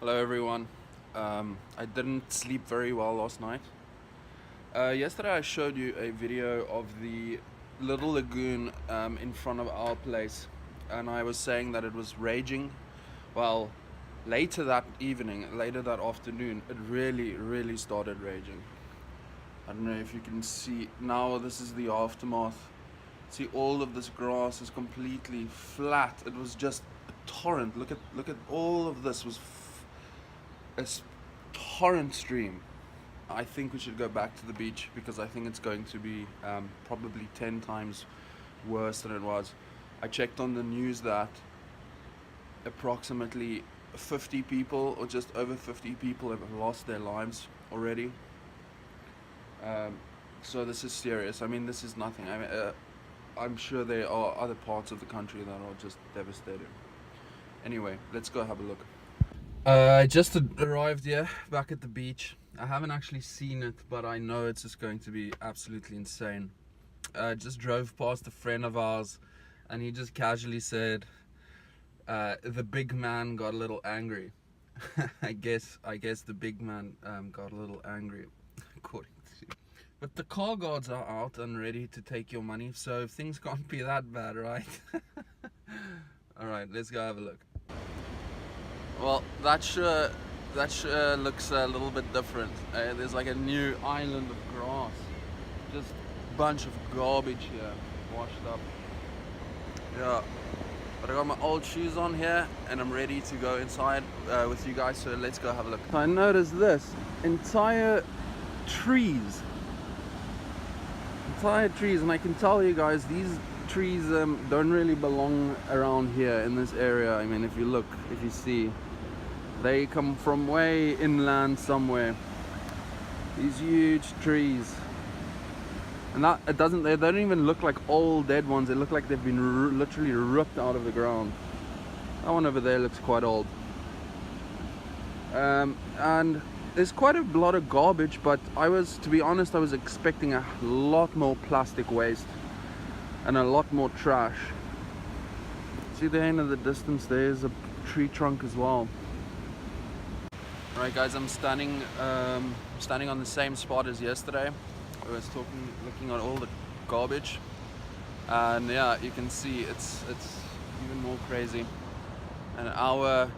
Hello everyone. I didn't sleep very well last night. Yesterday I showed you a video of the little lagoon in front of our place, and I was saying that it was raging. Well, later that afternoon, it really started raging. I don't know if you can see now. This is the aftermath. See, all of this grass is completely flat. It was just a torrent. Look at all of this was a torrent stream. I think we should go back to the beach because I think it's going to be probably 10 times worse than it was. I checked on the news that approximately 50 people, or just over 50 people, have lost their lives already. So this is serious. I mean, this is nothing. I'm sure there are other parts of the country that are just devastated. Anyway, let's go have a look. I just arrived here, back at the beach. I haven't actually seen it, but I know it's just going to be absolutely insane. I just drove past a friend of ours, and he just casually said, the big man got a little angry. I guess the big man got a little angry, according to you. But the car guards are out and ready to take your money, so things can't be that bad, right? Alright, let's go have a look. Well, that sure looks a little bit different. There's like a new island of grass. Just a bunch of garbage here, washed up. Yeah, but I got my old shoes on here and I'm ready to go inside with you guys, so let's go have a look. I noticed this, entire trees, and I can tell you guys, these trees don't really belong around here in this area. I mean, if you see, they come from way inland somewhere. These huge trees, and they don't even look like old dead ones. They look like they've been literally ripped out of the ground. That one over there looks quite old. And there's quite a lot of garbage, but to be honest, I was expecting a lot more plastic waste and a lot more trash. See the end of the distance, there's a tree trunk as well. Alright guys, I'm standing on the same spot as yesterday. I was looking at all the garbage, and yeah, you can see it's even more crazy. And our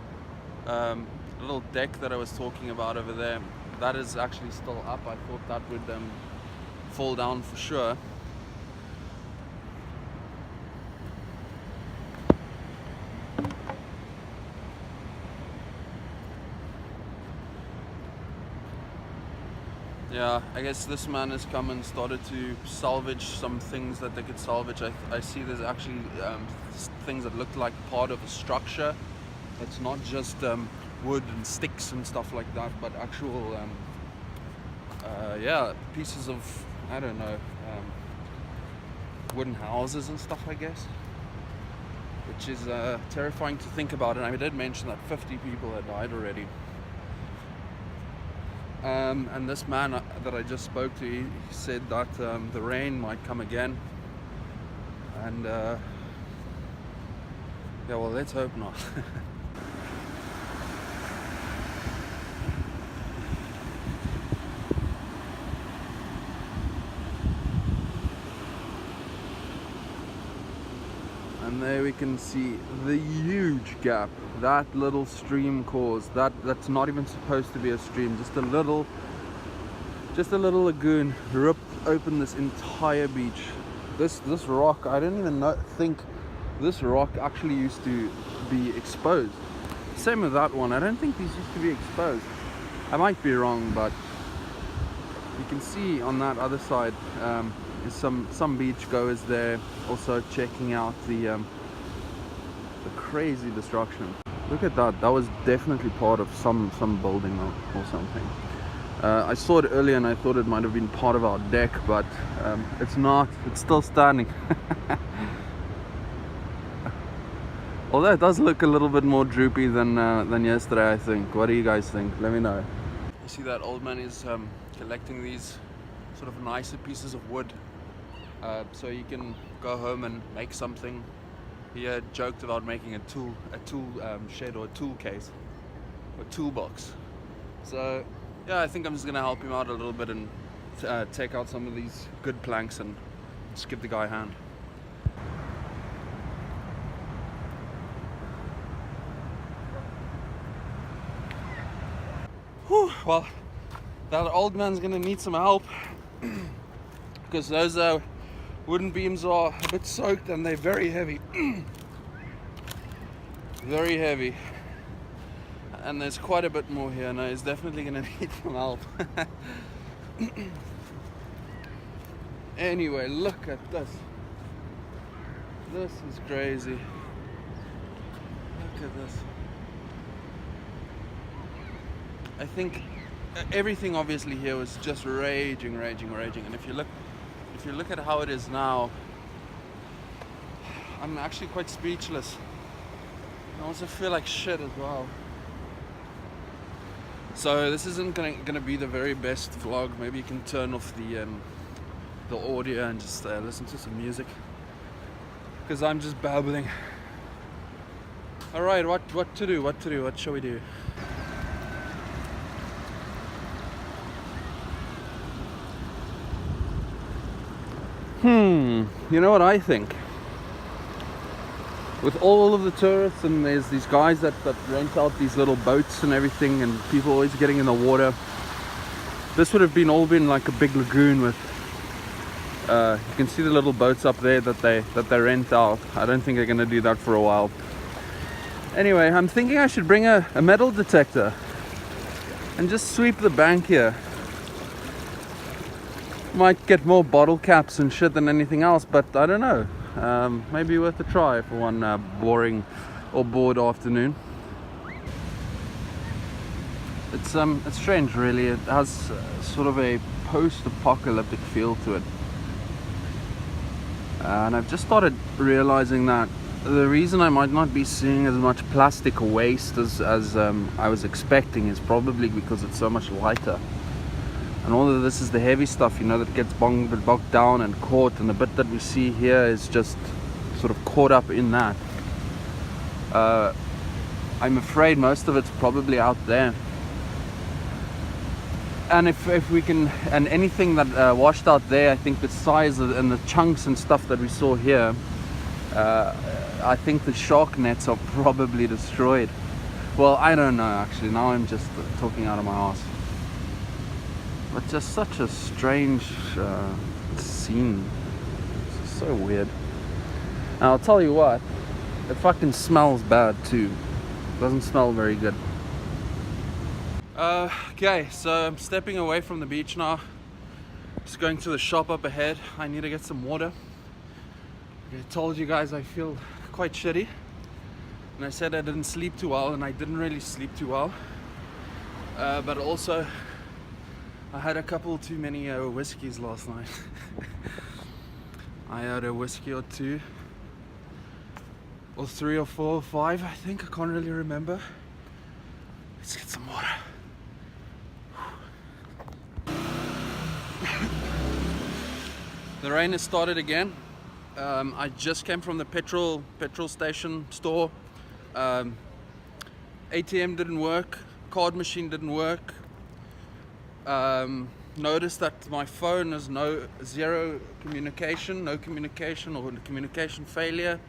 little deck that I was talking about over there, that is actually still up. I thought that would fall down for sure. Yeah, I guess this man has come and started to salvage some things that they could salvage. I see there's actually things that look like part of a structure. It's not just wood and sticks and stuff like that, but actual yeah, pieces of, I don't know, wooden houses and stuff, I guess, which is terrifying to think about. And I did mention that 50 people had died already. And this man that I just spoke to, he said that the rain might come again, and yeah, well, let's hope not. And there we can see the huge gap that little stream caused. That's not even supposed to be a stream, just a little lagoon ripped open this entire beach. This rock, I didn't even think this rock actually used to be exposed. Same with that one, I don't think these used to be exposed. I might be wrong, but you can see on that other side is some beach goers there also checking out the crazy destruction. Look at that. That was definitely part of some building or something. I saw it earlier and I thought it might have been part of our deck, but it's not. It's still standing. Although it does look a little bit more droopy than yesterday, I think. What do you guys think? Let me know. You see that old man is collecting these sort of nicer pieces of wood, so you can go home and make something. He joked about making a tool shed or a tool case, which toolbox. So yeah, I think I'm just gonna help him out a little bit and take out some of these good planks and just give the guy a hand. Whew, well, that old man's gonna need some help because those wooden beams are a bit soaked and they're very heavy. Very heavy. And there's quite a bit more here. No, he's definitely gonna need some help. Anyway, look at this. This is crazy. Look at this. I think everything obviously here was just raging. And if you look at how it is now, I'm actually quite speechless. I also feel like shit as well. So this isn't gonna be the very best vlog. Maybe you can turn off the audio and just listen to some music, because I'm just babbling. All right, what to do? What shall we do? You know what I think? With all of the tourists, and there's these guys that rent out these little boats and everything, and people always getting in the water. This would have all been like a big lagoon with you can see the little boats up there that they rent out. I don't think they're gonna do that for a while. Anyway, I'm thinking I should bring a metal detector and just sweep the bank here. Might get more bottle caps and shit than anything else, but I don't know. Maybe worth a try for one boring or bored afternoon. It's strange, really. It has sort of a post-apocalyptic feel to it, and I've just started realizing that the reason I might not be seeing as much plastic waste as I was expecting is probably because it's so much lighter. And all of this is the heavy stuff, you know, that gets bogged down and caught, and the bit that we see here is just sort of caught up in that. I'm afraid most of it's probably out there. And if we can, and anything that washed out there, I think the size and the chunks and stuff that we saw here, I think the shark nets are probably destroyed. Well, I don't know, actually. Now I'm just talking out of my ass. But just such a strange scene. It's so weird. And I'll tell you what, it fucking smells bad too. It doesn't smell very good. Okay, so I'm stepping away from the beach now. Just going to the shop up ahead. I need to get some water. I told you guys I feel quite shitty. And I said I didn't sleep too well, and I didn't really sleep too well. But also, I had a couple too many whiskeys last night. I had a whiskey or two, or 3 or 4 or 5, I think. I can't really remember. Let's get some water. The rain has started again. I just came from the petrol station store. ATM didn't work, card machine didn't work. Noticed that my phone has no communication or communication failure.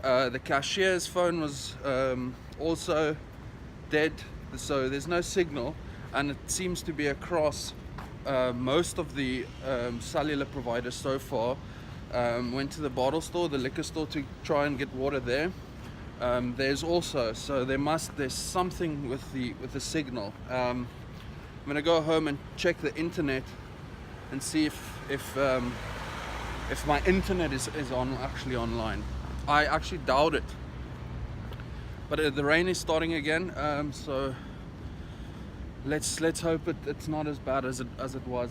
The cashier's phone was also dead, so there's no signal, and it seems to be across most of the cellular providers so far. Went to the bottle store, the liquor store, to try and get water there. There's also, so there's something with the signal. I'm gonna go home and check the internet and see if my internet is actually online. I actually doubt it, but the rain is starting again, so let's hope it's not as bad as it was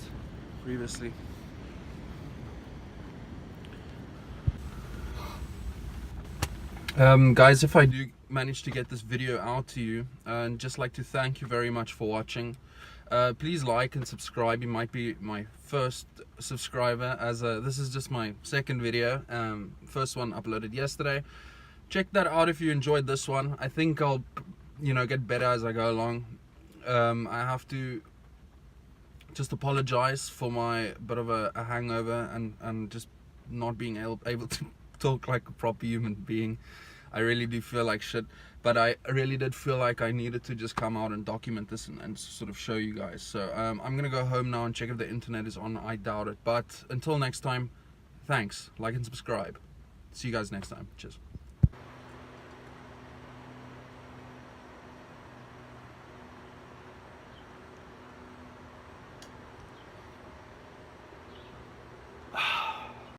previously. Guys, if I do manage to get this video out to you, and just like to thank you very much for watching. Please like and subscribe. You might be my first subscriber, as this is just my second video. First one uploaded yesterday. Check that out if you enjoyed this one. I think I'll you know, get better as I go along. I have to just apologize for my bit of a hangover and just not being able to talk like a proper human being. I really do feel like shit, but I really did feel like I needed to just come out and document this and sort of show you guys. So I'm gonna go home now and check if the internet is on. I doubt it, but until next time, thanks, like and subscribe. See you guys next time. Cheers.